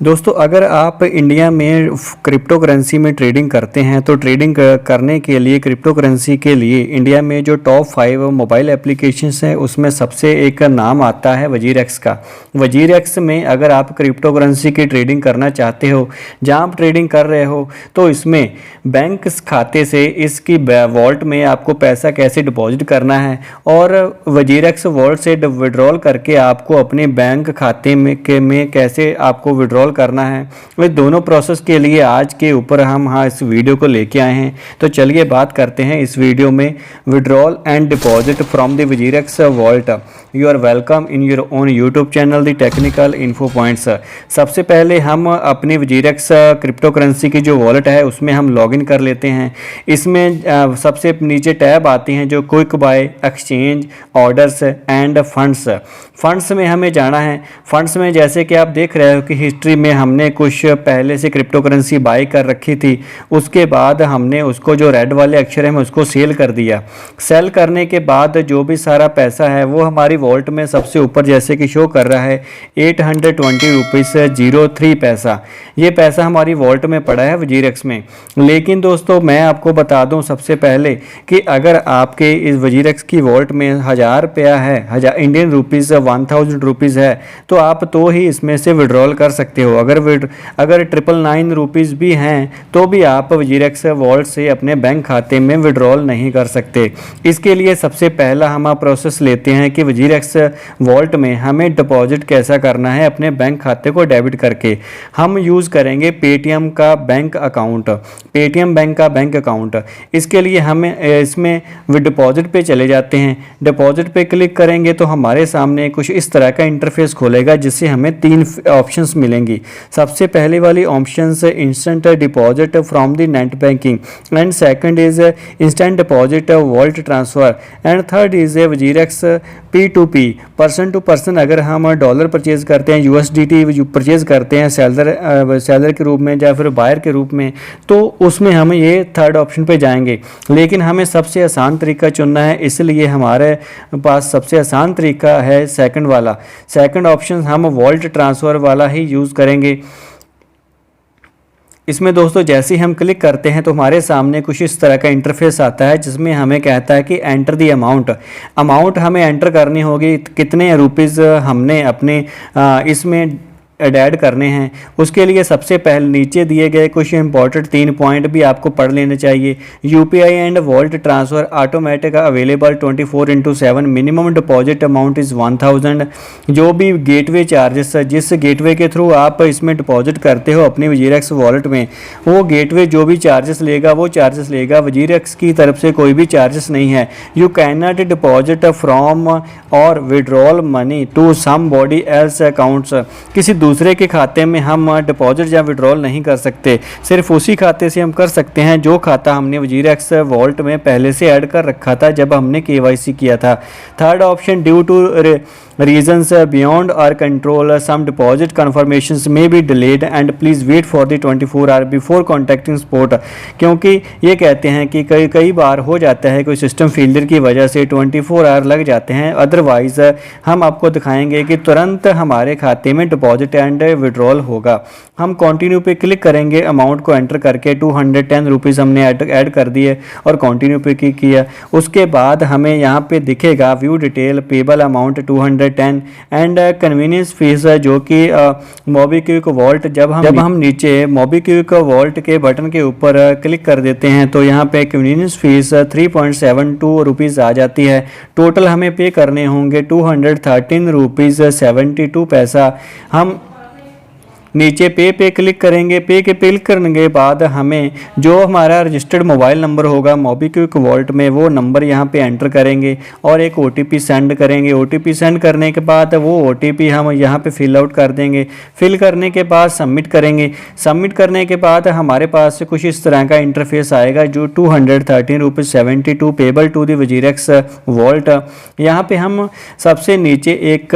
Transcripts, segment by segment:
दोस्तों, अगर आप इंडिया में क्रिप्टो करेंसी में ट्रेडिंग करते हैं तो ट्रेडिंग करने के लिए क्रिप्टो करेंसी के लिए इंडिया में जो टॉप 5 मोबाइल एप्लीकेशंस हैं उसमें सबसे एक नाम आता है वजीरएक्स का। वजीरएक्स में अगर आप क्रिप्टो करेंसी की ट्रेडिंग करना चाहते हो, जहां आप ट्रेडिंग कर रहे हो, तो इसमें बैंक खाते से इसकी वॉल्ट में आपको पैसा कैसे डिपॉजिट करना है और वजीरएक्स वॉल्ट से विड्रॉल करके आपको अपने बैंक खाते में कैसे आपको विड्रॉल करना है। वे दोनों प्रोसेस के लिए आज के ऊपर हम इस वीडियो को लेके आए हैं। तो चलिए बात करते हैं इस वीडियो में withdrawal and deposit from the WazirX vault. You are welcome in your own YouTube channel the technical info points. सबसे पहले हम अपनी वजीरएक्स क्रिप्टो करेंसी की जो वॉलेट है उसमें हम लॉगिन कर लेते हैं। इसमें सबसे नीचे टैब आती हैं जो quick buy, exchange, orders and funds. Funds में हमें जाना है। फंड्स में जैसे कि आप देख रहे हो कि हिस्ट्री में हमने कुछ पहले से क्रिप्टो करेंसी बाई कर रखी थी, उसके बाद हमने उसको जो रेड वाले अक्षर है उसको सेल कर दिया। सेल करने के बाद जो भी सारा पैसा है वो हमारी वॉलेट में सबसे ऊपर जैसे कि शो कर रहा है 820 रुपीज़ 03 पैसा। ये पैसा हमारी वॉलेट में पड़ा है वजीरएक्स में। लेकिन दोस्तों, मैं आपको बता दूं सबसे पहले कि अगर आपके इस वजीरएक्स की वॉलेट में 1000 रुपया है, 1000 इंडियन रुपीज़ 1000 रुपीज़ है, तो आप तो ही इसमें से विड्रॉल कर सकते हो। अगर 999 रुपीज़ भी हैं तो भी आप वजीरएक्स वॉलेट से अपने बैंक खाते में विड्रॉल नहीं कर सकते। इसके लिए सबसे पहला हम प्रोसेस लेते हैं कि वजीरएक्स वॉलेट में हमें डिपॉजिट कैसा करना है अपने बैंक खाते को डेबिट करके। हम यूज़ करेंगे पेटीएम का बैंक अकाउंट, पेटीएम बैंक का बैंक अकाउंट। इसके लिए हमें इसमें डिपॉजिट पे चले जाते हैं। डिपॉजिट पे क्लिक करेंगे तो हमारे सामने कुछ इस तरह का इंटरफेस खोलेगा जिससे हमें 3 ऑप्शंस मिलेंगी। सबसे पहले वाली ऑप्शन है instant deposit from the net banking, and second is instant deposit wallet transfer, and third is WazirX P2P, person to person. अगर हम डॉलर परचेज करते हैं, USDT परचेज करते हैं सेलर के रूप में या फिर बायर के रूप में, तो उसमें हम ये थर्ड ऑप्शन पे जाएंगे। लेकिन हमें सबसे आसान तरीका चुनना है, इसलिए हमारे पास सबसे आसान तरीका है सेकंड वाला। सेकंड ऑप्शन हम वॉलेट ट्रांसफ़र वाला ही यूज़ करेंगे। इसमें दोस्तों जैसे ही हम क्लिक करते हैं तो हमारे सामने कुछ इस तरह का इंटरफेस आता है जिसमें हमें कहता है कि एंटर दी अमाउंट हमें एंटर करनी होगी, कितने रुपीज़ हमने अपने इसमें ऐड करने हैं। उसके लिए सबसे पहले नीचे दिए गए कुछ इंपॉर्टेंट 3 पॉइंट भी आपको पढ़ लेने चाहिए। UPI and wallet transfer automatic available 24/7, minimum deposit amount is 1000। जो भी गेटवे चार्जेस, जिस गेटवे के थ्रू आप इसमें डिपॉजिट करते हो अपनी वजीरएक्स वॉलेट में, वो गेटवे जो भी चार्जेस लेगा वो चार्जेस लेगा। वजीरएक्स की तरफ से कोई भी चार्जेस नहीं है। You can not deposit from और withdrawal money to somebody else accounts. किसी दूसरे के खाते में हम डिपॉजिट या विड्रॉल नहीं कर सकते, सिर्फ उसी खाते से हम कर सकते हैं जो खाता हमने वजीरएक्स वॉलेट में पहले से ऐड कर रखा था जब हमने केवाईसी किया था। Third option, due to reasons beyond our control, some deposit confirmations may be delayed and please wait for the 24 hour before contacting support। क्योंकि ये कहते हैं कि कई बार हो जाता है कोई सिस्टम फेलियर की वजह से 24 आवर लग जाते हैं, अदरवाइज हम आपको दिखाएंगे कि तुरंत हमारे खाते में डिपॉजिट एंड विड्रॉल होगा। हम कंटिन्यू पे क्लिक करेंगे, अमाउंट को एंटर करके 210 रुपीज़ हमने ऐड कर दिए और कंटिन्यू पे क्लिक किया। उसके बाद हमें यहाँ पे दिखेगा view detail, payable amount 210 and convenience fees, जो कि मोबीक्विक वॉलेट। जब हम नीचे मोबीक्विक वॉलेट के बटन के ऊपर क्लिक कर देते हैं तो यहाँ पे कन्वीनियंस फीस 3.72 रुपीज़ आ जाती है। टोटल हमें पे करने होंगे 213 रुपीज़ 72 पैसा। हम नीचे पे क्लिक करेंगे। पे के क्लिक करने के बाद हमें जो हमारा रजिस्टर्ड मोबाइल नंबर होगा मोबीक्विक वॉलेट में, वो नंबर यहाँ पे एंटर करेंगे और एक OTP सेंड करेंगे। OTP सेंड करने के बाद वो OTP हम यहाँ पे फिल आउट कर देंगे। फिल करने के बाद सबमिट करेंगे। सबमिट करने के बाद हमारे पास कुछ इस तरह का इंटरफेस आएगा जो 213 rupees 72 payable to the WazirX wallet. यहाँ पे हम सबसे नीचे एक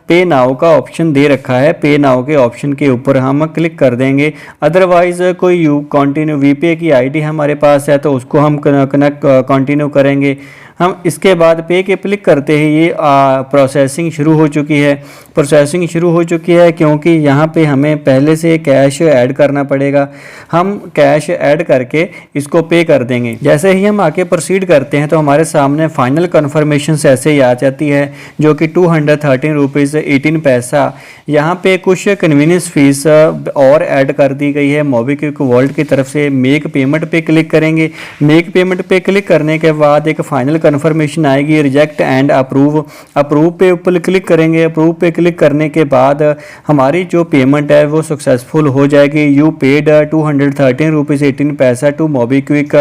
पे नाउ का ऑप्शन दे रखा है। पे नाउ के ऑप्शन के ऊपर हम क्लिक कर देंगे। अदरवाइज कोई कंटिन्यू वीपे की आईडी हमारे पास है तो उसको हम कंटिन्यू करेंगे। हम इसके बाद पे के क्लिक करते ही ये प्रोसेसिंग शुरू हो चुकी है। प्रोसेसिंग शुरू हो चुकी है क्योंकि यहाँ पे हमें पहले से कैश ऐड करना पड़ेगा। हम कैश ऐड करके इसको पे कर देंगे। जैसे ही हम आके प्रोसीड करते हैं तो हमारे सामने फाइनल कन्फर्मेशन ऐसे ही आ जाती है जो कि 213 रुपीज़ 18 पैसा। यहाँ पे कुछ कन्वीनियंस फीस और ऐड कर दी गई है मोबीक्विक वॉलेट की तरफ से। मेक पेमेंट पे क्लिक करेंगे। मेक पेमेंट पे क्लिक करने के बाद एक फाइनल कन्फर्मेशन आएगी, रिजेक्ट एंड अप्रूव। अप्रूव पे ऊपर क्लिक करेंगे। अप्रूव पे क्लिक करने के बाद हमारी जो पेमेंट है वो सक्सेसफुल हो जाएगी। यू पेड 213 रुपीज़ 18 पैसा टू मोबीक्विक।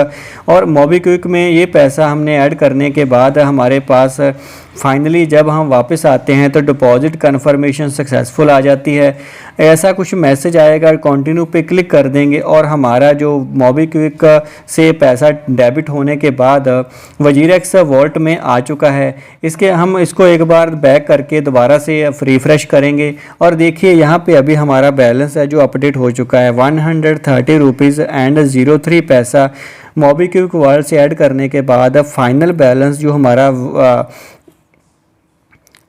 और मोबीक्विक में ये पैसा हमने ऐड करने के बाद हमारे पास फाइनली जब हम वापस आते हैं तो डिपॉजिट कन्फर्मेशन सक्सेसफुल आ जाती है। ऐसा कुछ मैसेज आएगा, कंटिन्यू पे क्लिक कर देंगे और हमारा जो मोबीक्विक से पैसा डेबिट होने के बाद वजीरेक्स वॉलेट में आ चुका है। हम इसको एक बार बैक करके दोबारा से रिफ्रेश करेंगे और देखिए यहाँ पे अभी हमारा बैलेंस है जो अपडेट हो चुका है 130 रुपीज़ एंड 03 पैसा। मोबीक्विक वॉलेट से ऐड करने के बाद फाइनल बैलेंस जो हमारा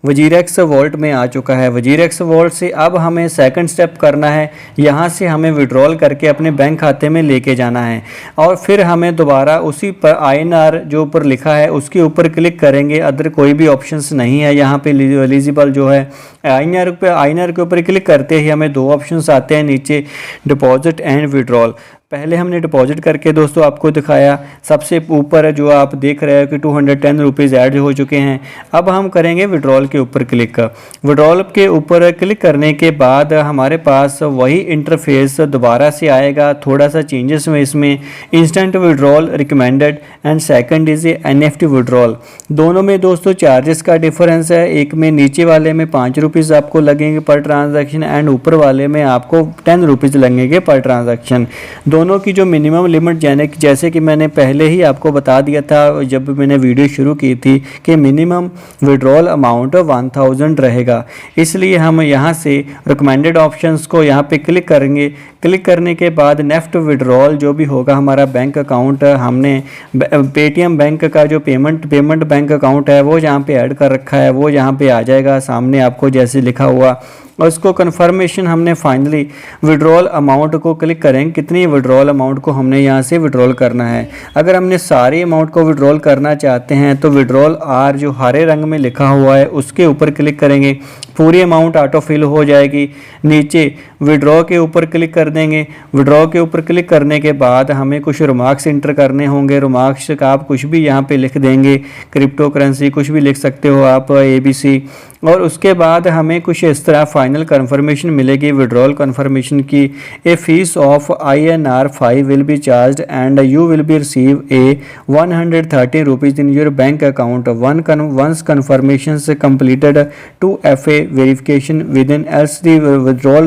वजीरेक्स वॉलेट में आ चुका है। वजीरेक्स वॉलेट से अब हमें सेकंड स्टेप करना है। यहाँ से हमें विड्रॉल करके अपने बैंक खाते में लेके जाना है और फिर हमें दोबारा उसी पर INR जो ऊपर लिखा है उसके ऊपर क्लिक करेंगे। अदर कोई भी ऑप्शंस नहीं है यहाँ पे एलिजिबल जो है। INR के ऊपर क्लिक करते ही हमें दो ऑप्शंस आते हैं नीचे, डिपॉजिट एंड विड्रॉल। पहले हमने डिपॉजिट करके दोस्तों आपको दिखाया, सबसे ऊपर जो आप देख रहे हो कि 210 रुपीज़ ऐड हो चुके हैं। अब हम करेंगे विड्रॉल के ऊपर क्लिक। विड्रॉल के ऊपर क्लिक करने के बाद हमारे पास वही इंटरफेस दोबारा से आएगा। थोड़ा सा चेंजेस में इसमें instant withdrawal recommended and second is NEFT withdrawal. दोनों में दोस्तों चार्जेस का डिफरेंस है। एक में नीचे वाले में 5 रुपीज़ आपको लगेंगे पर ट्रांजैक्शन एंड ऊपर वाले में आपको 10 रुपीज़ लगेंगे पर ट्रांजैक्शन। दोनों की जो मिनिमम लिमिट जैसे कि मैंने पहले ही आपको बता दिया था जब मैंने वीडियो शुरू की थी कि मिनिमम विड्रॉल अमाउंट 1000 रहेगा। इसलिए हम यहाँ से रिकमेंडेड ऑप्शंस को यहाँ पे क्लिक करेंगे। क्लिक करने के बाद नेफ्ट विड्रॉल जो भी होगा हमारा बैंक अकाउंट, हमने पेटीएम बैंक का जो पेमेंट बैंक अकाउंट है वो यहाँ पे ऐड कर रखा है, वो यहाँ पे आ जाएगा सामने आपको जैसे लिखा हुआ। और इसको कन्फर्मेशन हमने फाइनली विड्रॉल अमाउंट को क्लिक करेंगे, कितनी विड्रॉल अमाउंट को हमने यहाँ से विड्रॉल करना है। अगर हमने सारे अमाउंट को विड्रॉल करना चाहते हैं तो विड्रॉल R जो हरे रंग में लिखा हुआ है उसके ऊपर क्लिक करेंगे, पूरी अमाउंट ऑटो फिल हो जाएगी। नीचे विड्रॉ के ऊपर क्लिक कर देंगे। विड्रॉ के ऊपर क्लिक करने के बाद हमें कुछ रिमार्क्स इंटर करने होंगे। रिमार्क्स का आप कुछ भी यहाँ पे लिख देंगे, क्रिप्टो करेंसी कुछ भी लिख सकते हो आप, ABC। और उसके बाद हमें कुछ इस तरह फाइनल कन्फर्मेशन मिलेगी विड्रॉल कन्फर्मेशन की। A fee of INR 5 will be charge and you will be receive a 130 rupees in your bank account once confirmation से completed to FA verification within else the withdrawal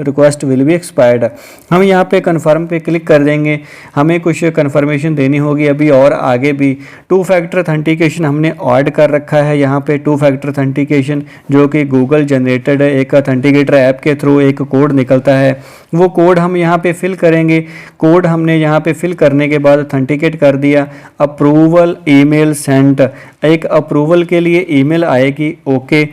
request will be expired। हम यहाँ पे confirm पे click कर देंगे। हमें कुछ conformation देनी होगी अभी और आगे भी। 2 फैक्टर ऑथेंटिकेशन हमने ऐड कर रखा है यहाँ पे। 2 फैक्टर ऑथेंटिकेशन जो कि गूगल जनरेटेड एक ऑथेंटिकेटर ऐप के थ्रू एक कोड निकलता है, वो कोड हम यहाँ पे फिल करेंगे। कोड हमने यहाँ पे फिल करने के बाद ऑथेंटिकेट कर दिया। अप्रूवल ईमेल सेंट, एक अप्रूवल के लिए ईमेल आएगी, ओके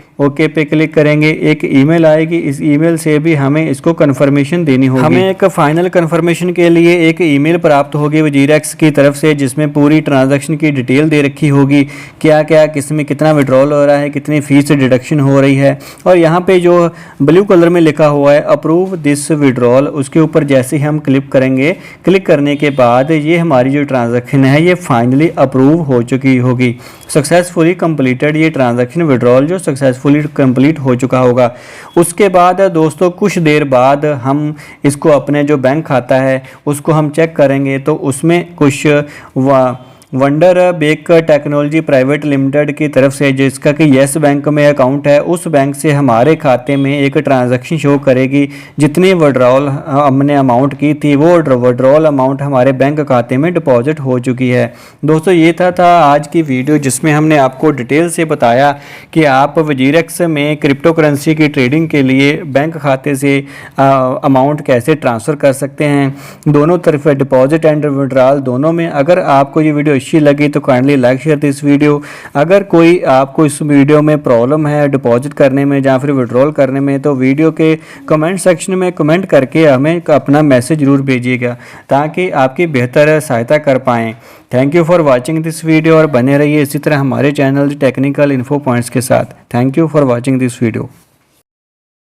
पे क्लिक करेंगे, एक ईमेल आएगी। इस ईमेल से भी हमें इसको कन्फर्मेशन देनी होगी। हमें एक फाइनल कन्फर्मेशन के लिए एक ईमेल प्राप्त होगी वजीरेक्स की तरफ से जिसमें पूरी ट्रांजैक्शन की डिटेल दे रखी होगी, क्या क्या किसमें कितना विड्रॉल हो रहा है, कितनी फीस डिडक्शन हो रही है। और यहाँ पे जो ब्लू कलर में लिखा हुआ है अप्रूव दिस विड्रॉल, उसके ऊपर जैसे ही हम क्लिक करेंगे, क्लिक करने के बाद ये हमारी जो ट्रांजैक्शन है ये फाइनली अप्रूव हो चुकी होगी। सक्सेसफुली कंप्लीटेड, ये ट्रांजैक्शन विड्रॉल जो सक्सेसफुली कंप्लीट हो चुका होगा। उसके बाद दोस्तों कुछ देर बाद हम इसको अपने जो बैंक खाता है उसको हम चेक करेंगे तो उसमें कुछ wonder bake technology private limited की तरफ से जिसका कि येस बैंक में अकाउंट है, उस बैंक से हमारे खाते में एक ट्रांजैक्शन शो करेगी। जितनी विड्रॉल हमने अमाउंट की थी वो विड्रॉल अमाउंट हमारे बैंक खाते में डिपॉजिट हो चुकी है। दोस्तों ये था आज की वीडियो जिसमें हमने आपको डिटेल से बताया कि आप वजीरेक्स में क्रिप्टो करेंसी की ट्रेडिंग के लिए बैंक खाते से अमाउंट कैसे ट्रांसफ़र कर सकते हैं, दोनों तरफ डिपॉजिट एंड विड्रॉल दोनों में। अगर आपको ये वीडियो अच्छी लगी तो kindly like share this video. अगर कोई आपको इस वीडियो में प्रॉब्लम है डिपॉजिट करने में या फिर विड्रॉल करने में तो वीडियो के कमेंट सेक्शन में कमेंट करके हमें अपना मैसेज ज़रूर भेजिएगा ताकि आपकी बेहतर सहायता कर पाएँ। Thank you for watching this video और बने रहिए इसी तरह हमारे चैनल टेक्निकल इन्फो पॉइंट्स के साथ। Thank you for watching this video.